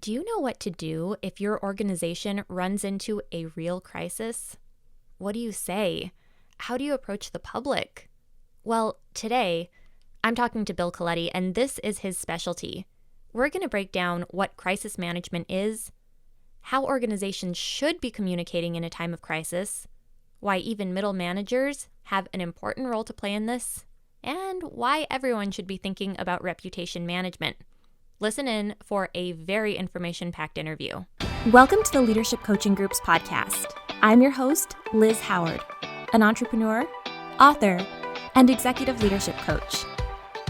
Do you know what to do if your organization runs into a real crisis? What do you say? How do you approach the public? Well, today, I'm talking to Bill Coletti, and this is his specialty. We're going to break down what crisis management is, how organizations should be communicating in a time of crisis, why even middle managers have an important role to play in this, and why everyone should be thinking about reputation management. Listen in for a very information-packed interview. Welcome to the Leadership Coaching Group's podcast. I'm your host, Liz Howard, an entrepreneur, author, and executive leadership coach.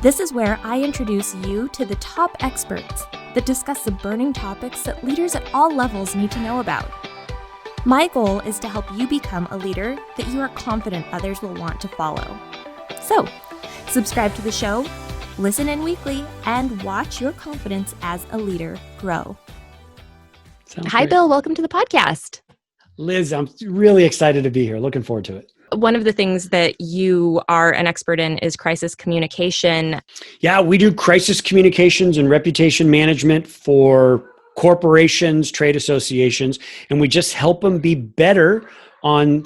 This is where I introduce you to the top experts that discuss the burning topics that leaders at all levels need to know about. My goal is to help you become a leader that you are confident others will want to follow. So, subscribe to the show, listen in weekly, and watch your confidence as a leader grow. Hi, Bill. Welcome to the podcast. Liz, I'm really excited to be here. Looking forward to it. One of the things that you are an expert in is crisis communication. Yeah, we do crisis communications and reputation management for corporations, trade associations, and we just help them be better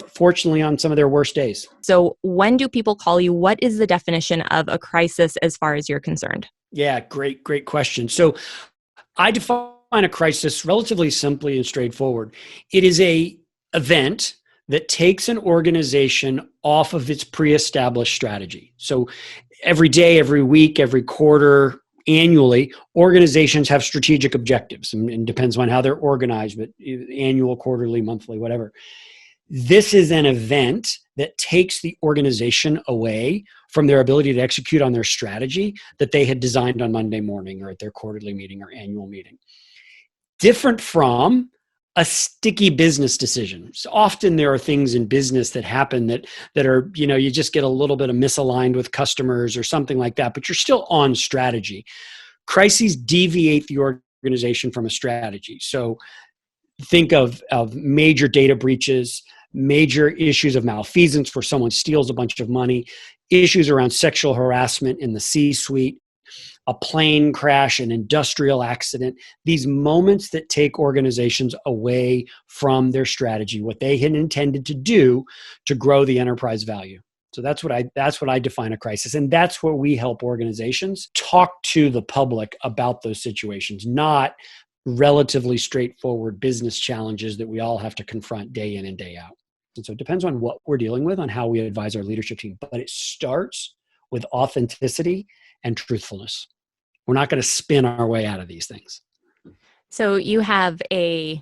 fortunately, on some of their worst days. So when do people call you? What is the definition of a crisis as far as you're concerned? Yeah, great question. So I define a crisis relatively simply and straightforward. It is an event that takes an organization off of its pre-established strategy. So every day, every week, every quarter, annually, organizations have strategic objectives, and depends on how they're organized, but annual, quarterly, monthly, whatever. This is an event that takes the organization away from their ability to execute on their strategy that they had designed on Monday morning or at their quarterly meeting or annual meeting. Different from a sticky business decision. So often there are things in business that happen that are, you just get a little bit of misaligned with customers or something like that, but you're still on strategy. Crises deviate the organization from a strategy. So think of major data breaches, major issues of malfeasance where someone steals a bunch of money, issues around sexual harassment in the C-suite, a plane crash, an industrial accident, these moments that take organizations away from their strategy, what they had intended to do to grow the enterprise value. So that's what I define a crisis. And that's where we help organizations talk to the public about those situations, not relatively straightforward business challenges that we all have to confront day in and day out. And so it depends on what we're dealing with, on how we advise our leadership team. But it starts with authenticity and truthfulness. We're not going to spin our way out of these things. So you have a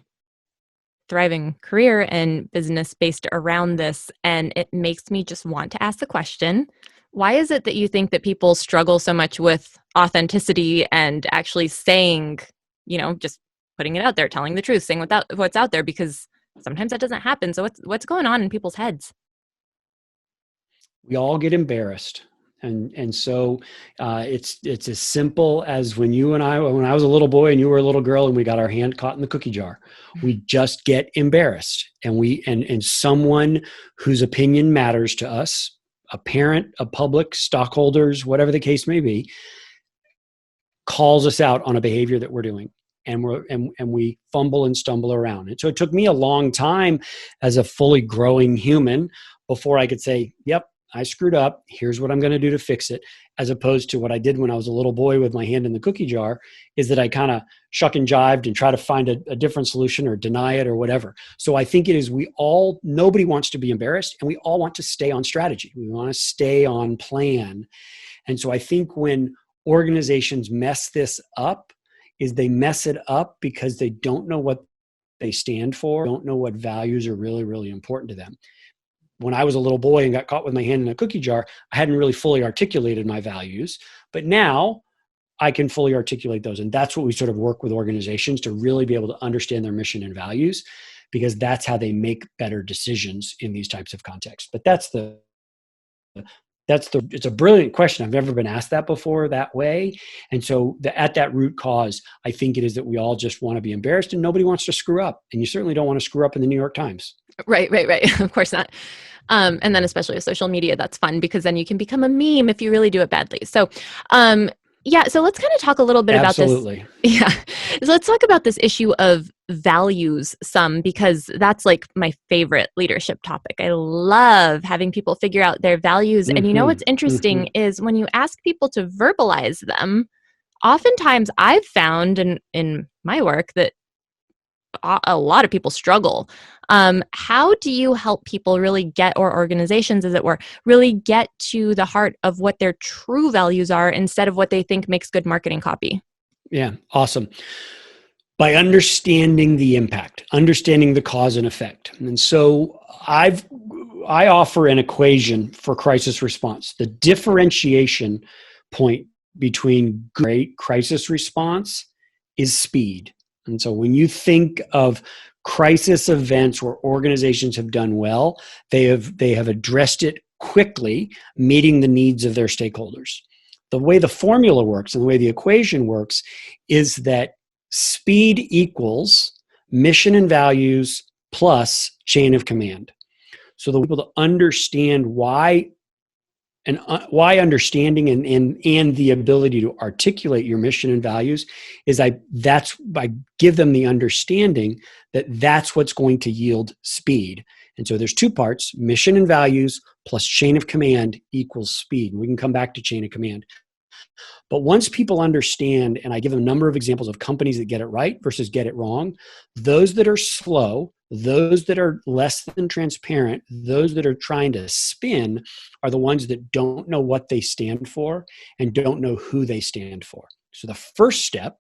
thriving career and business based around this, and it makes me just want to ask the question, why is it that you think that people struggle so much with authenticity and actually saying, just putting it out there, telling the truth, saying what's out there, because sometimes that doesn't happen. So what's going on in people's heads? We all get embarrassed. And so it's as simple as when I was a little boy and you were a little girl and we got our hand caught in the cookie jar. We just get embarrassed. And someone whose opinion matters to us, a parent, a public, stockholders, whatever the case may be, calls us out on a behavior that we're doing. And we fumble and stumble around. And so it took me a long time as a fully growing human before I could say, yep, I screwed up. Here's what I'm going to do to fix it. As opposed to what I did when I was a little boy with my hand in the cookie jar, is that I kind of shuck and jived and try to find a different solution or deny it or whatever. So I think it is nobody wants to be embarrassed, and we all want to stay on strategy. We want to stay on plan. And so I think when organizations mess this up, is they mess it up because they don't know what they stand for, don't know what values are really, really important to them. When I was a little boy and got caught with my hand in a cookie jar, I hadn't really fully articulated my values, but now I can fully articulate those. And that's what we sort of work with organizations to really be able to understand their mission and values, because that's how they make better decisions in these types of contexts. But it's a brilliant question. I've never been asked that before that way. And so at that root cause, I think it is that we all just want to be embarrassed, and nobody wants to screw up. And you certainly don't want to screw up in the New York Times. Right. Of course not. And then especially with social media, that's fun because then you can become a meme if you really do it badly. So Yeah, so let's kind of talk a little bit about this. Absolutely. Yeah. So let's talk about this issue of values some, because that's like my favorite leadership topic. I love having people figure out their values. And you know what's Hmm. interesting Hmm. is when you ask people to verbalize them, oftentimes I've found in my work that a lot of people struggle. How do you help people really get, or organizations, as it were, really get to the heart of what their true values are instead of what they think makes good marketing copy? Yeah, awesome. By understanding the impact, understanding the cause and effect. And so I offer an equation for crisis response. The differentiation point between great crisis response is speed. And so when you think of crisis events where organizations have done well, they have addressed it quickly, meeting the needs of their stakeholders. The way the formula works and the way the equation works is that speed equals mission and values plus chain of command. So the people to understand why, and why understanding and the ability to articulate your mission and values is I give them the understanding that that's what's going to yield speed. And so there's two parts: mission and values plus chain of command equals speed. And we can come back to chain of command. But once people understand, and I give a number of examples of companies that get it right versus get it wrong, those that are slow, those that are less than transparent, those that are trying to spin are the ones that don't know what they stand for and don't know who they stand for. So the first step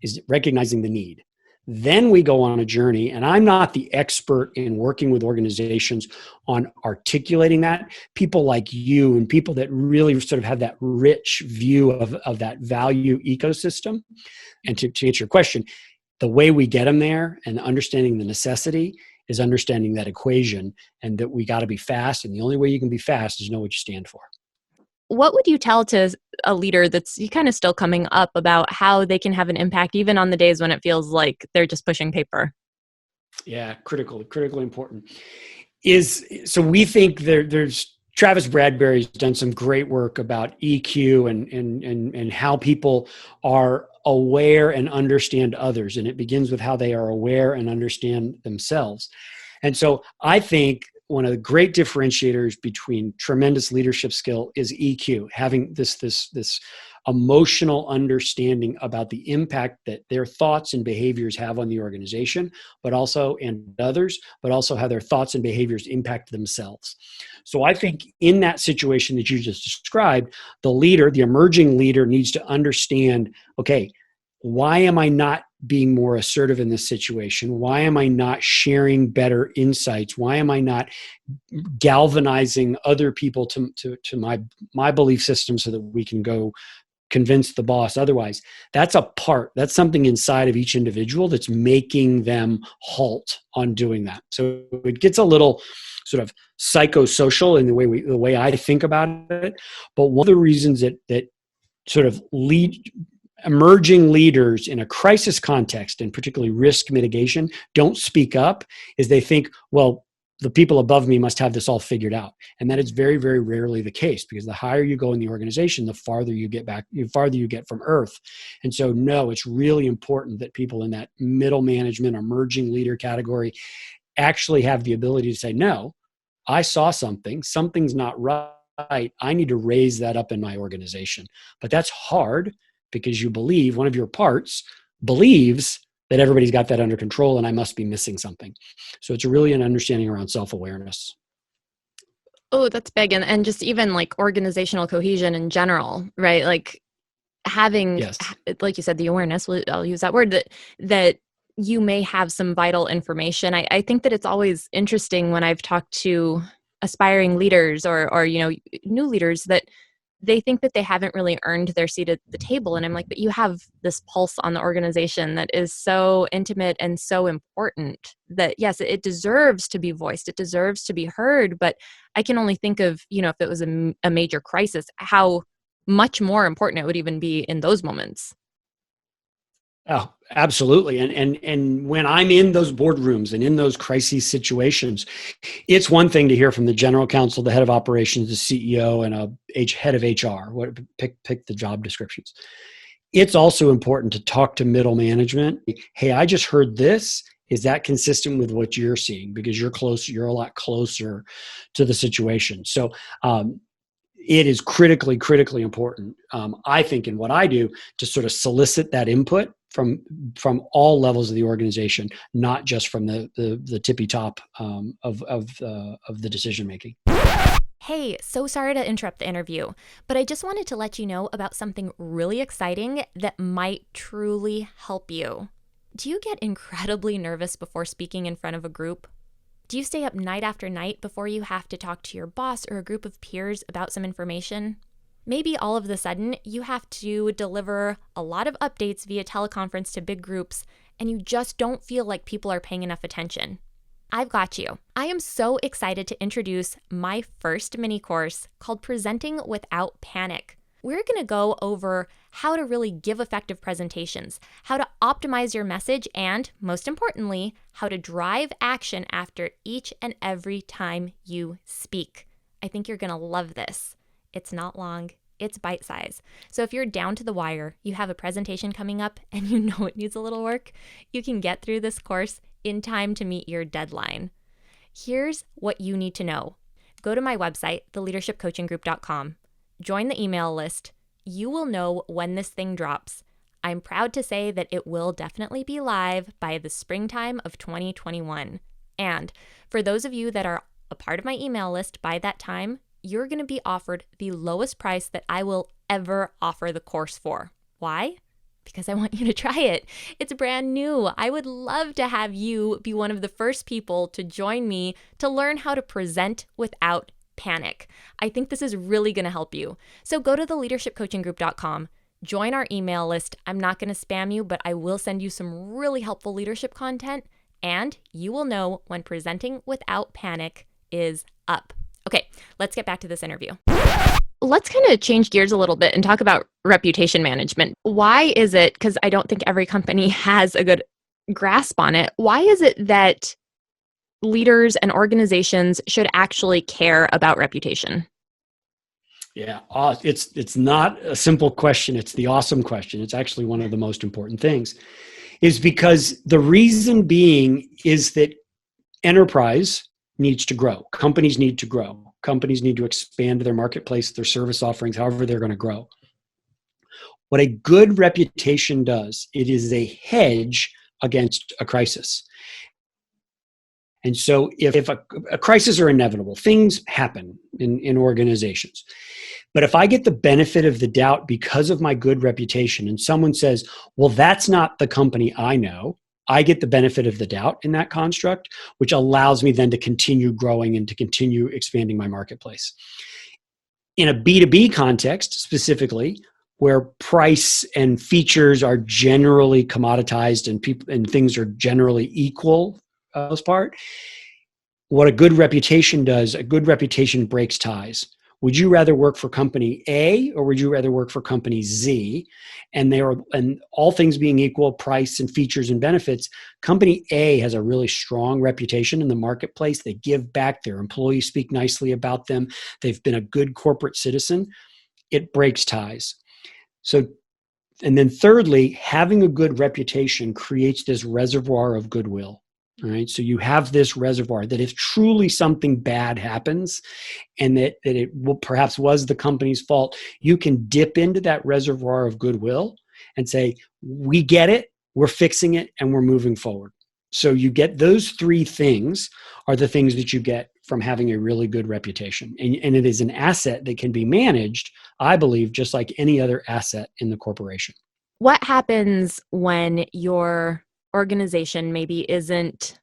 is recognizing the need. Then we go on a journey, and I'm not the expert in working with organizations on articulating that. People like you and people that really sort of have that rich view of that value ecosystem. And to answer your question, the way we get them there and understanding the necessity is understanding that equation, and that we got to be fast. And the only way you can be fast is know what you stand for. What would you tell to a leader that's kind of still coming up about how they can have an impact even on the days when it feels like they're just pushing paper? Yeah, critically important. So we think there's Travis Bradbury's done some great work about EQ and how people are aware and understand others. And it begins with how they are aware and understand themselves. And so I think one of the great differentiators between tremendous leadership skill is EQ, having this emotional understanding about the impact that their thoughts and behaviors have on the organization, but also and others, but also how their thoughts and behaviors impact themselves. So I think in that situation that you just described, the emerging leader needs to understand, okay, why am I not being more assertive in this situation? Why am I not sharing better insights? Why am I not galvanizing other people to my belief system so that we can go convince the boss otherwise? That's something inside of each individual that's making them halt on doing that. So it gets a little sort of psychosocial in the way I think about it. But one of the reasons that sort of emerging leaders in a crisis context, and particularly risk mitigation, don't speak up is they think, well, the people above me must have this all figured out. And that is very, very rarely the case, because the higher you go in the organization, the farther you get from earth. And so, no, it's really important that people in that middle management, emerging leader category actually have the ability to say, no, I saw something's not right. I need to raise that up in my organization. But that's hard, because one of your parts believes that everybody's got that under control and I must be missing something. So it's really an understanding around self-awareness. Oh, that's big. And just even like organizational cohesion in general, right? Like having, Yes. like you said, the awareness, I'll use that word, that you may have some vital information. I think that it's always interesting when I've talked to aspiring leaders or new leaders, that they think that they haven't really earned their seat at the table. And I'm like, but you have this pulse on the organization that is so intimate and so important that, yes, it deserves to be voiced. It deserves to be heard. But I can only think of, if it was a major crisis, how much more important it would even be in those moments. Oh, absolutely. And when I'm in those boardrooms and in those crisis situations, it's one thing to hear from the general counsel, the head of operations, the CEO, and head of HR. Pick the job descriptions. It's also important to talk to middle management. Hey, I just heard this. Is that consistent with what you're seeing? Because you're a lot closer to the situation. So it is critically important, I think, in what I do, to sort of solicit that input from all levels of the organization, not just from the tippy top of the decision making. Hey, so sorry to interrupt the interview, but I just wanted to let you know about something really exciting that might truly help you. Do you get incredibly nervous before speaking in front of a group? Do you stay up night after night before you have to talk to your boss or a group of peers about some information? Maybe all of a sudden you have to deliver a lot of updates via teleconference to big groups, and you just don't feel like people are paying enough attention. I've got you. I am so excited to introduce my first mini course called Presenting Without Panic. We're going to go over how to really give effective presentations, how to optimize your message, and most importantly, how to drive action after each and every time you speak. I think you're going to love this. It's not long. It's bite size. So if you're down to the wire, you have a presentation coming up and you know it needs a little work, you can get through this course in time to meet your deadline. Here's what you need to know. Go to my website, theleadershipcoachinggroup.com. Join the email list. You will know when this thing drops. I'm proud to say that it will definitely be live by the springtime of 2021. And for those of you that are a part of my email list by that time, you're going to be offered the lowest price that I will ever offer the course for. Why? Because I want you to try it. It's brand new. I would love to have you be one of the first people to join me to learn how to present without panic. I think this is really going to help you. So go to theleadershipcoachinggroup.com, join our email list. I'm not going to spam you, but I will send you some really helpful leadership content, and you will know when Presenting Without Panic is up. Okay, let's get back to this interview. Let's kind of change gears a little bit and talk about reputation management. Why is it, because I don't think every company has a good grasp on it, why is it that leaders and organizations should actually care about reputation? Yeah, it's not a simple question. It's the awesome question. It's actually one of the most important things, is because the reason being is that enterprise needs to grow. Companies need to grow. Companies need to expand their marketplace, their service offerings, however they're going to grow. What a good reputation does, it is a hedge against a crisis. And so if a crisis are inevitable, things happen in organizations. But if I get the benefit of the doubt because of my good reputation, and someone says, well, that's not the company I know, I get the benefit of the doubt in that construct, which allows me then to continue growing and to continue expanding my marketplace. In a B2B context specifically, where price and features are generally commoditized and things are generally equal, for the most part, what a good reputation does, a good reputation breaks ties. Would you rather work for company A or would you rather work for company Z? And all things being equal, price and features and benefits, company A has a really strong reputation in the marketplace. They give back. Their employees speak nicely about them. They've been a good corporate citizen. It breaks ties. So, and then thirdly, having a good reputation creates this reservoir of goodwill. All right. So you have this reservoir that if truly something bad happens and that it perhaps was the company's fault, you can dip into that reservoir of goodwill and say, we get it, we're fixing it, and we're moving forward. So you get those three things are the things that you get from having a really good reputation. And it is an asset that can be managed, I believe, just like any other asset in the corporation. What happens when your organization maybe isn't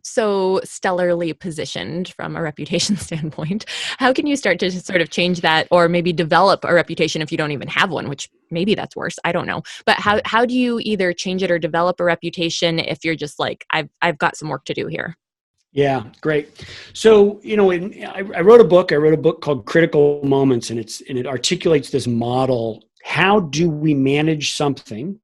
so stellarly positioned from a reputation standpoint? How can you start to sort of change that, or maybe develop a reputation if you don't even have one, which maybe that's worse, I don't know. But how do you either change it or develop a reputation if you're just like, I've got some work to do here? Yeah, great. So, I wrote a book called Critical Moments, and it articulates this model. How do we manage something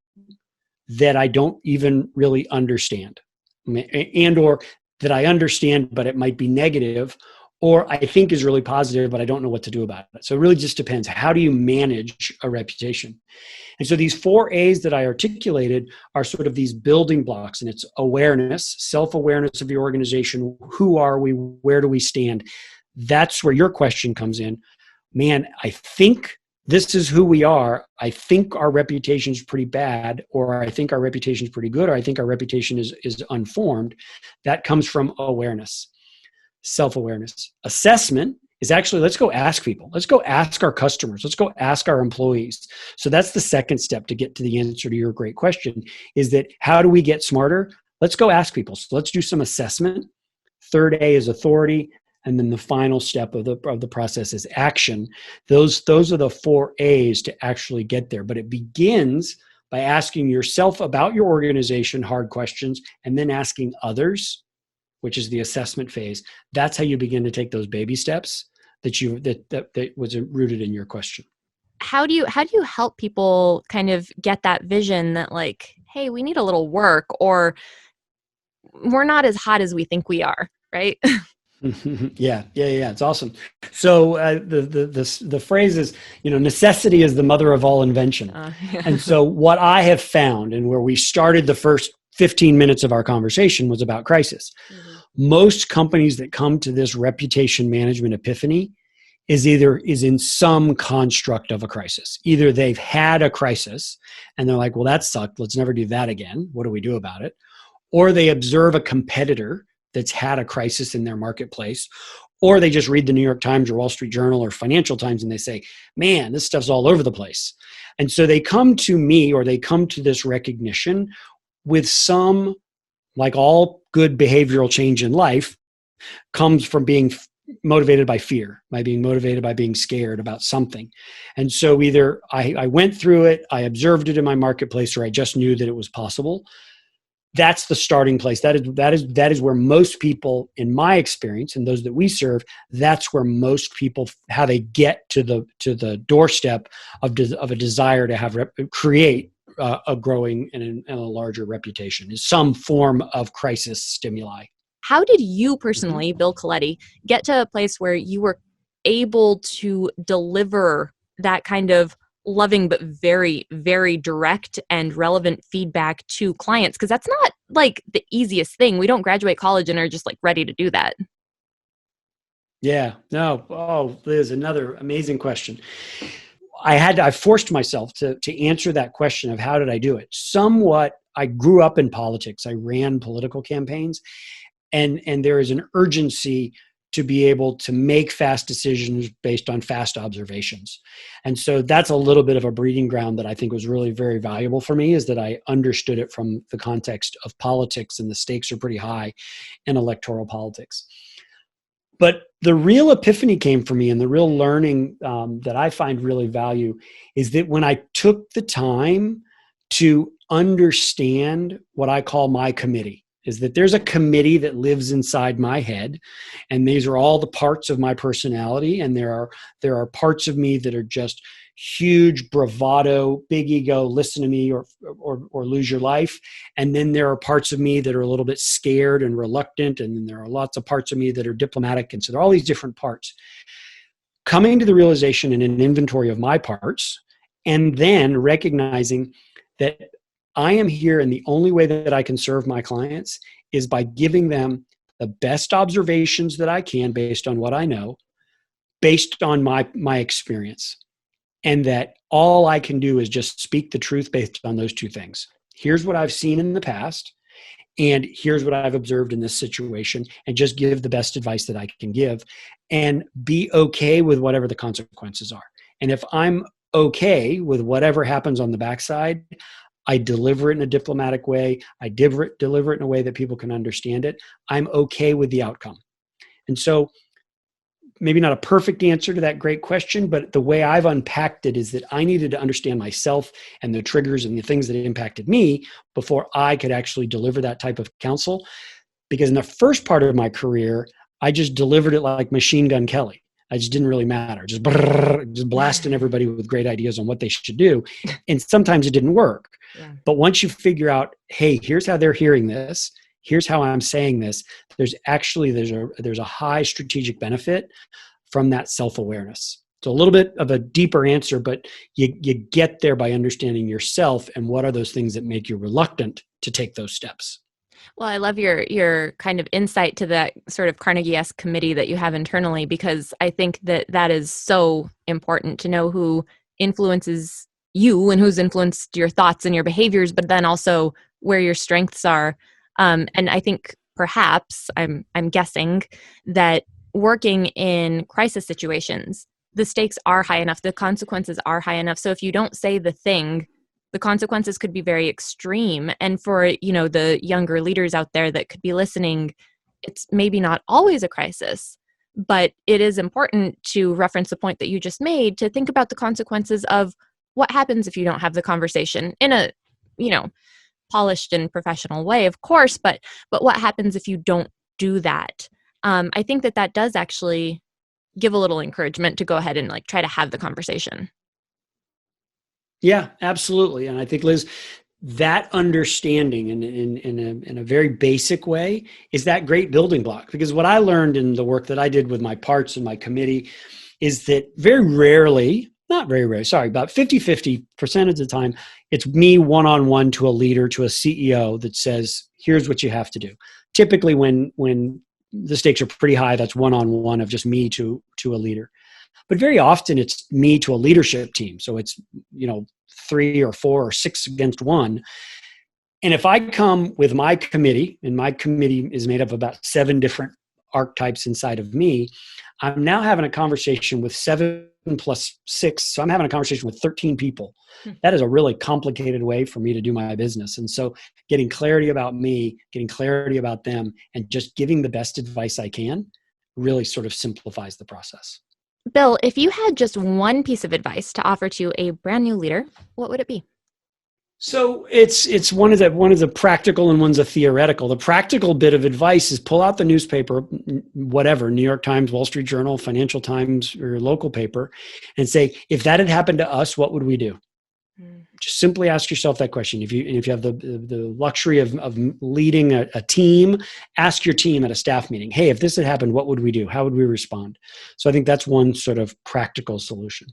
that I don't even really understand, and or that I understand, but it might be negative, or I think is really positive, but I don't know what to do about it. So it really just depends. How do you manage a reputation? And so these 4 A's that I articulated are sort of these building blocks, and it's awareness, self-awareness of your organization. Who are we? Where do we stand? That's where your question comes in. Man, I think this is who we are. I think our reputation is pretty bad, or I think our reputation is pretty good, or I think our reputation is unformed. That comes from awareness, self-awareness. Assessment is actually, let's go ask people. Let's go ask our customers. Let's go ask our employees. So that's the second step to get to the answer to your great question, is that how do we get smarter? Let's go ask people. So let's do some assessment. Third A is authority. And then the final step of the process is action. Those are the 4 A's to actually get there. But it begins by asking yourself about your organization hard questions, and then asking others, which is the assessment phase. That's how you begin to take those baby steps that was rooted in your question. How do you help people kind of get that vision that, like, hey, we need a little work, or we're not as hot as we think we are, right? Yeah. It's awesome. So the phrase is, necessity is the mother of all invention. Yeah. And so what I have found, and where we started the first 15 minutes of our conversation, was about crisis. Mm-hmm. Most companies that come to this reputation management epiphany is in some construct of a crisis. Either they've had a crisis and they're like, well, that sucked. Let's never do that again. What do we do about it? Or they observe a competitor that's had a crisis in their marketplace, or they just read the New York Times or Wall Street Journal or Financial Times and they say, man, this stuff's all over the place. And so they come to me, or they come to this recognition with some, like all good behavioral change in life, comes from being motivated by fear, by being motivated by being scared about something. And so either I went through it, I observed it in my marketplace, or I just knew that it was possible. That's the starting place. That is where most people, in my experience, and those that we serve, that's where most people, how they get to the doorstep of a desire to create a growing and a larger reputation, is some form of crisis stimuli. How did you personally, Bill Coletti, get to a place where you were able to deliver that kind of loving but very, very direct and relevant feedback to clients? Because that's not like the easiest thing. We don't graduate college and are just like ready to do that. Yeah, no. Oh, Liz, another amazing question. I forced myself to answer that question of how did I do it? Somewhat, I grew up in politics. I ran political campaigns, and there is an urgency to be able to make fast decisions based on fast observations. And so that's a little bit of a breeding ground that I think was really very valuable for me, is that I understood it from the context of politics, and the stakes are pretty high in electoral politics. But the real epiphany came for me, and the real learning that I find really value is that when I took the time to understand what I call my committee, is that there's a committee that lives inside my head, and these are all the parts of my personality. And there are parts of me that are just huge bravado, big ego, listen to me or lose your life. And then there are parts of me that are a little bit scared and reluctant. And then there are lots of parts of me that are diplomatic. And so there are all these different parts. Coming to the realization and an inventory of my parts, and then recognizing that I am here, and the only way that I can serve my clients is by giving them the best observations that I can based on what I know, based on my experience. And that all I can do is just speak the truth based on those two things. Here's what I've seen in the past, and here's what I've observed in this situation, and just give the best advice that I can give, and be okay with whatever the consequences are. And if I'm okay with whatever happens on the backside, I deliver it in a diplomatic way. I deliver it in a way that people can understand it. I'm okay with the outcome. And so maybe not a perfect answer to that great question, but the way I've unpacked it is that I needed to understand myself and the triggers and the things that impacted me before I could actually deliver that type of counsel. Because in the first part of my career, I just delivered it like Machine Gun Kelly. I just didn't really matter. Just blasting everybody with great ideas on what they should do. And sometimes it didn't work. Yeah. But once you figure out, hey, here's how they're hearing this, here's how I'm saying this, there's a high strategic benefit from that self-awareness. So a little bit of a deeper answer, but you get there by understanding yourself and what are those things that make you reluctant to take those steps. Well, I love your kind of insight to that sort of Carnegie-esque committee that you have internally, because I think that is so important to know who influences you and who's influenced your thoughts and your behaviors, but then also where your strengths are. And I think perhaps I'm guessing that working in crisis situations, the stakes are high enough, the consequences are high enough. So if you don't say the thing, the consequences could be very extreme. And for, the younger leaders out there that could be listening, it's maybe not always a crisis, but it is important to reference the point that you just made, to think about the consequences of what happens if you don't have the conversation in a, polished and professional way, of course, but what happens if you don't do that? I think that does actually give a little encouragement to go ahead and try to have the conversation. Yeah, absolutely. And I think, Liz, that understanding in a very basic way is that great building block. Because what I learned in the work that I did with my parts and my committee is that about 50% of the time, it's me one-on-one to a leader, to a CEO that says, here's what you have to do. Typically when the stakes are pretty high, that's one-on-one of just me to a leader. But very often it's me to a leadership team. So it's, 3 or 4 or 6 against 1. And if I come with my committee, and my committee is made up of about 7 different archetypes inside of me, I'm now having a conversation with 7 plus 6. So I'm having a conversation with 13 people. That is a really complicated way for me to do my business. And so getting clarity about me, getting clarity about them, and just giving the best advice I can really sort of simplifies the process. Bill, if you had just one piece of advice to offer to a brand new leader, what would it be? So it's one of the practical and one's a theoretical. The practical bit of advice is pull out the newspaper, whatever, New York Times, Wall Street Journal, Financial Times, or your local paper, and say, if that had happened to us, what would we do? Just simply ask yourself that question. If you have the luxury of leading a team, ask your team at a staff meeting, hey, if this had happened, what would we do? How would we respond? So I think that's one sort of practical solution.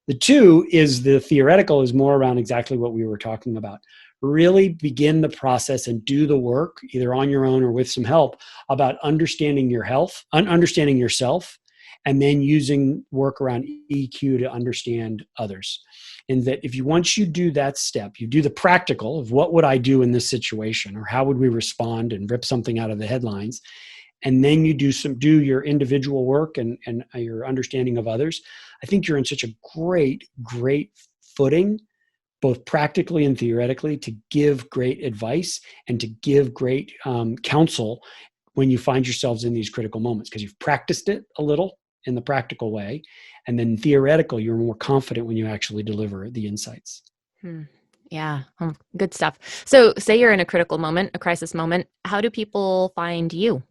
The 2 is the theoretical, is more around exactly what we were talking about. Really begin the process and do the work, either on your own or with some help, about understanding your health, understanding yourself, and then using work around EQ to understand others. And that once you do that step, you do the practical of what would I do in this situation, or how would we respond, and rip something out of the headlines. And then you do your individual work and your understanding of others. I think you're in such a great footing, both practically and theoretically, to give great advice and to give great counsel when you find yourselves in these critical moments, because you've practiced it a little in the practical way. And then theoretical, you're more confident when you actually deliver the insights. Yeah, good stuff. So say you're in a critical moment, a crisis moment, how do people find you?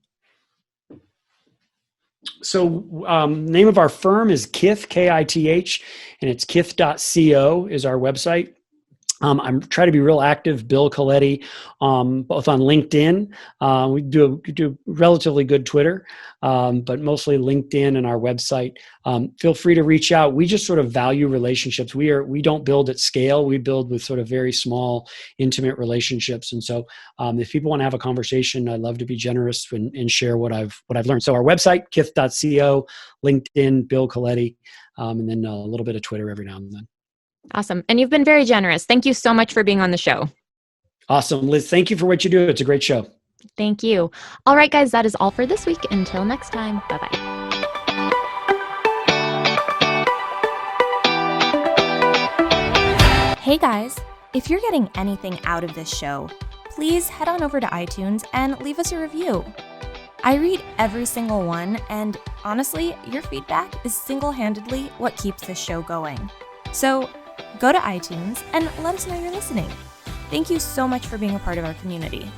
So name of our firm is Kith, Kith, and it's kith.co is our website. I'm trying to be real active, Bill Coletti, both on LinkedIn. We do relatively good Twitter, but mostly LinkedIn and our website. Feel free to reach out. We just sort of value relationships. We don't build at scale. We build with sort of very small, intimate relationships. And so if people want to have a conversation, I'd love to be generous and share what I've learned. So our website, kith.co, LinkedIn, Bill Coletti, and then a little bit of Twitter every now and then. Awesome. And you've been very generous. Thank you so much for being on the show. Awesome. Liz, thank you for what you do. It's a great show. Thank you. All right, guys, that is all for this week. Until next time, bye-bye. Hey guys, if you're getting anything out of this show, please head on over to iTunes and leave us a review. I read every single one, and honestly, your feedback is single-handedly what keeps this show going. So go to iTunes and let us know you're listening. Thank you so much for being a part of our community.